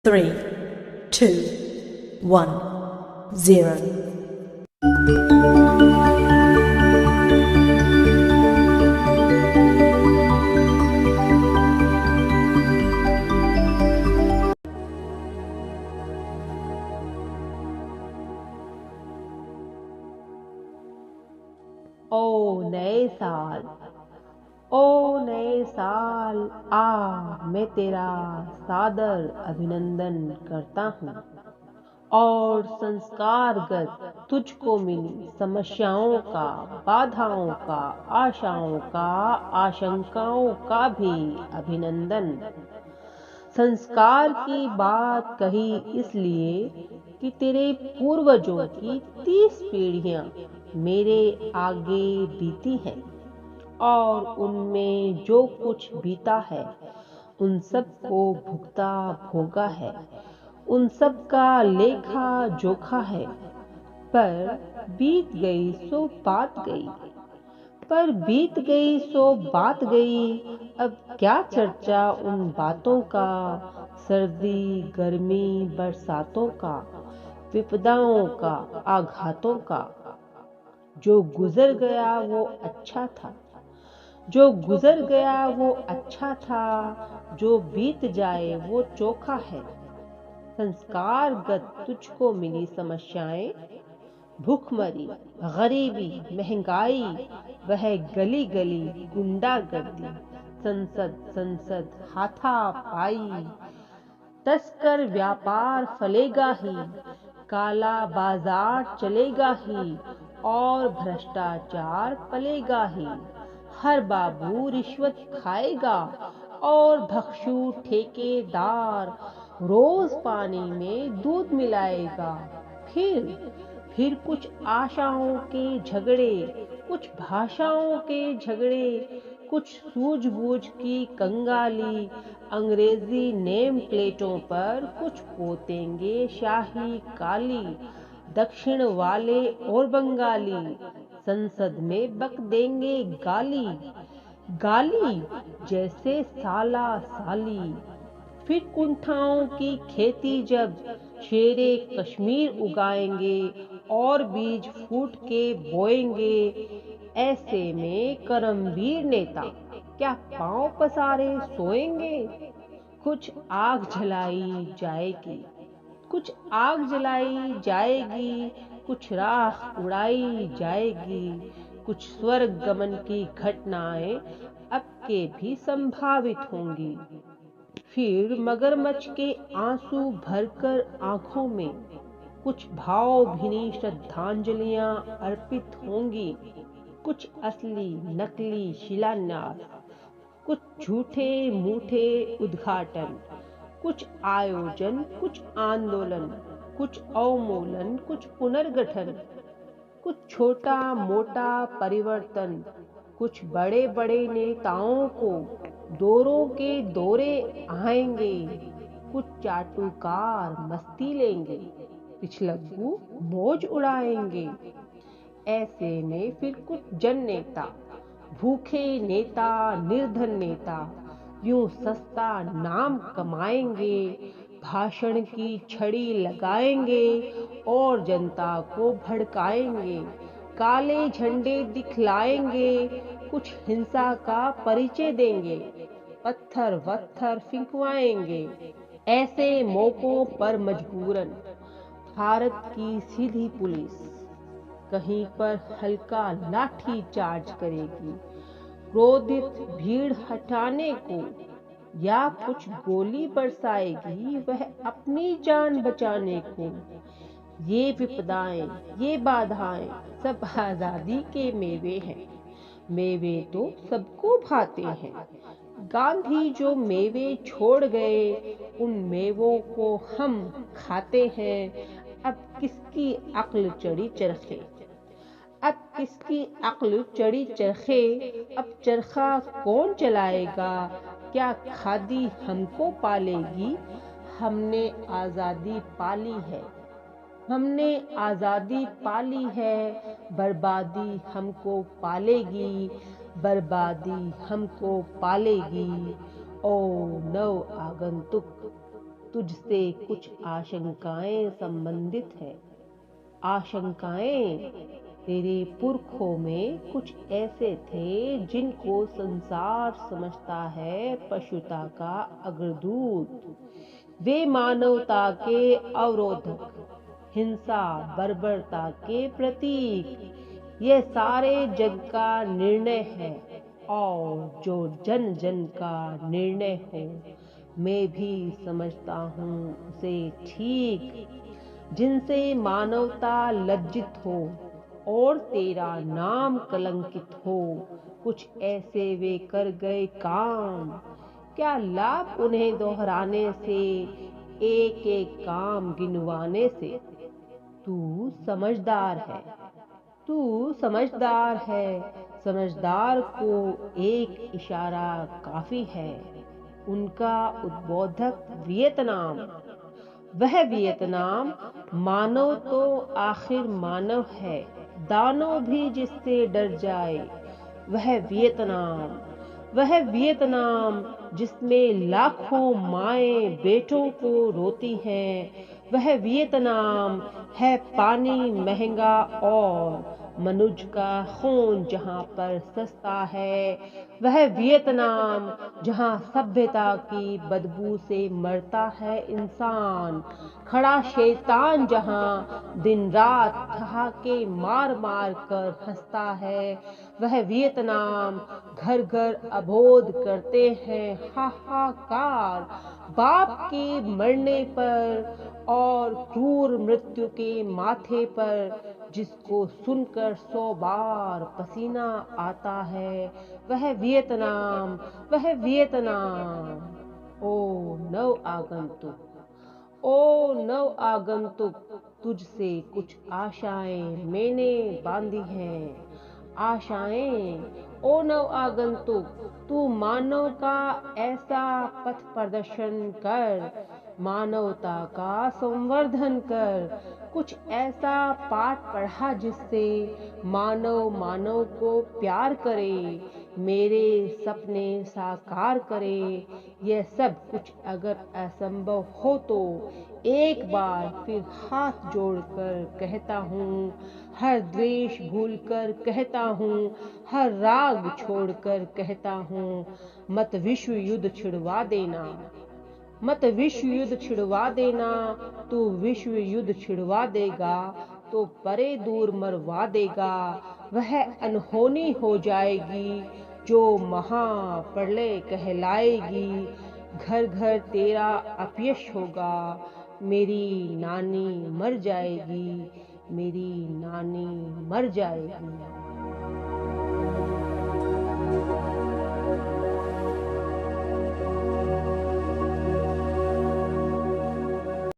3, 2, 1, 0. ओ नए साल, ओ नए साल आ, मैं तेरा सादर अभिनंदन करता हूँ और संस्कारगत तुझको मिली समस्याओं का, बाधाओं का, आशाओं का, आशंकाओं का भी अभिनंदन। संस्कार की बात कही इसलिए कि तेरे पूर्वजों की 30 पीढ़ियां मेरे आगे बीती हैं और उनमें जो कुछ बीता है उन सब को भुगता भोगा है, उन सब का लेखा जोखा है। पर बीत गई सो बात गई, पर बीत गई सो बात गई। अब क्या चर्चा उन बातों का, सर्दी गर्मी बरसातों का, विपदाओं का, आघातों का। जो गुजर गया वो अच्छा था, जो गुजर गया वो अच्छा था, जो बीत जाए वो चोखा है। संस्कारगत तुझको मिली समस्याएं, भूखमरी, गरीबी, महंगाई, वह गली गली गुंडागर्दी, संसद संसद हाथापाई, तस्कर व्यापार फलेगा ही, काला बाजार चलेगा ही और भ्रष्टाचार पलेगा ही। हर बाबू रिश्वत खाएगा और भक्षु ठेकेदार रोज पानी में दूध मिलाएगा। फिर कुछ आशाओं के झगड़े, कुछ भाषाओं के झगड़े, कुछ सूझबूझ की कंगाली, अंग्रेजी नेम प्लेटों पर कुछ पोतेंगे शाही काली, दक्षिण वाले और बंगाली संसद में बक देंगे गाली, गाली जैसे साला साली। फिर कुंठाओं की खेती जब शेरे कश्मीर उगाएंगे और बीज फूट के बोएंगे, ऐसे में करमवीर नेता क्या पांव पसारे सोएंगे। कुछ आग जलाई जाएगी, कुछ आग जलाई जाएगी, कुछ राख उड़ाई जाएगी, कुछ स्वर्ग गमन की घटनाएं अब के भी संभावित होंगी। फिर मगरमच्छ के आंसू भरकर आंखों में कुछ भावभीनी श्रद्धांजलियां अर्पित होंगी। कुछ असली नकली शिलान्यास, कुछ झूठे मूठे उद्घाटन, कुछ आयोजन, कुछ आंदोलन, कुछ अवमूलन, कुछ पुनर्गठन, कुछ छोटा मोटा परिवर्तन, कुछ बड़े बड़े नेताओं को दौरों के दौरे आएंगे, कुछ चाटुकार मस्ती लेंगे, पिछलग्गू मौज उड़ाएंगे। ऐसे में फिर कुछ जन नेता, भूखे नेता, निर्धन नेता यूं सस्ता नाम कमाएंगे, भाषण की छड़ी लगाएंगे और जनता को भड़काएंगे, काले झंडे दिखलाएंगे, कुछ हिंसा का परिचय देंगे, पत्थर वत्थर फिंकवाएंगे। ऐसे मौकों पर मजबूरन भारत की सीधी पुलिस कहीं पर हल्का लाठी चार्ज करेगी, क्रोधित भीड़ हटाने को, या कुछ गोली बरसाएगी वह अपनी जान बचाने को। ये विपदाएं, ये बाधाएं सब आजादी के मेवे हैं। मेवे तो सबको भाते हैं। गांधी जो मेवे छोड़ गए उन मेवों को हम खाते हैं। अब किसकी अक्ल चढ़ी चरखे, अब किसकी अक्ल चढ़ी चरखे, अब चरखा कौन चलाएगा। क्या खादी हमको पालेगी, हमने आजादी पाली है, हमने आजादी पाली है। बर्बादी हमको पालेगी, बर्बादी हमको पालेगी। ओ नव आगंतुक, तुझसे कुछ आशंकाएं संबंधित है। आशंकाएं, तेरे पुरखों में कुछ ऐसे थे जिनको संसार समझता है पशुता का अग्रदूत। वे मानवता के अवरोधक, हिंसा बर्बरता के प्रतीक, यह सारे जग का निर्णय है। और जो जन जन का निर्णय हो, मैं भी समझता हूँ उसे ठीक। जिनसे मानवता लज्जित हो और तेरा नाम कलंकित हो, कुछ ऐसे वे कर गए काम। क्या लाभ उन्हें दोहराने से, एक एक काम गिनवाने से। तू समझदार है, तू समझदार है। समझदार को एक इशारा काफी है। उनका उद्बोधक वियतनाम, वह वियतनाम मानव तो आखिर मानव है, दानव भी जिससे डर जाए। वह वियतनाम, वह वियतनाम जिसमें लाखों माएं बेटों को रोती हैं। वह वियतनाम है पानी महंगा और मनुज का खून जहां पर सस्ता है। वह वियतनाम जहां सभ्यता की बदबू से मरता है इंसान। खड़ा शैतान जहां दिन रात ठहाके मार मार कर हंसता है। वह वियतनाम घर घर अबोध करते हैं हाहाकार, बाप के मरने पर और क्रूर मृत्यु के माथे पर, जिसको सुनकर 100 बार पसीना आता है। वह वियतनाम, वह वियतनाम। ओ नव आगंतुक, ओ नव आगंतुक, तुझसे कुछ आशाएं मैंने बांधी हैं। आशाएं, ओ नव आगंतुक, तू मानव का ऐसा पथ प्रदर्शन कर, मानवता का संवर्धन कर। कुछ ऐसा पाठ पढ़ा जिससे मानव मानव को प्यार करे, मेरे सपने साकार करे। यह सब कुछ अगर असंभव हो तो एक बार फिर हाथ जोड़कर कहता हूँ, हर द्वेष भूलकर कहता हूँ, हर राग छोड़कर कहता हूँ, मत विश्व युद्ध छिड़वा देना, मत विश्व युद्ध छिड़वा देना। तू विश्व युद्ध छिड़वा देगा तो परे दूर मरवा देगा। वह अनहोनी हो जाएगी जो महाप्रलय कहलाएगी। घर घर तेरा अपयश होगा, मेरी नानी मर जाएगी, मेरी नानी मर जाएगी।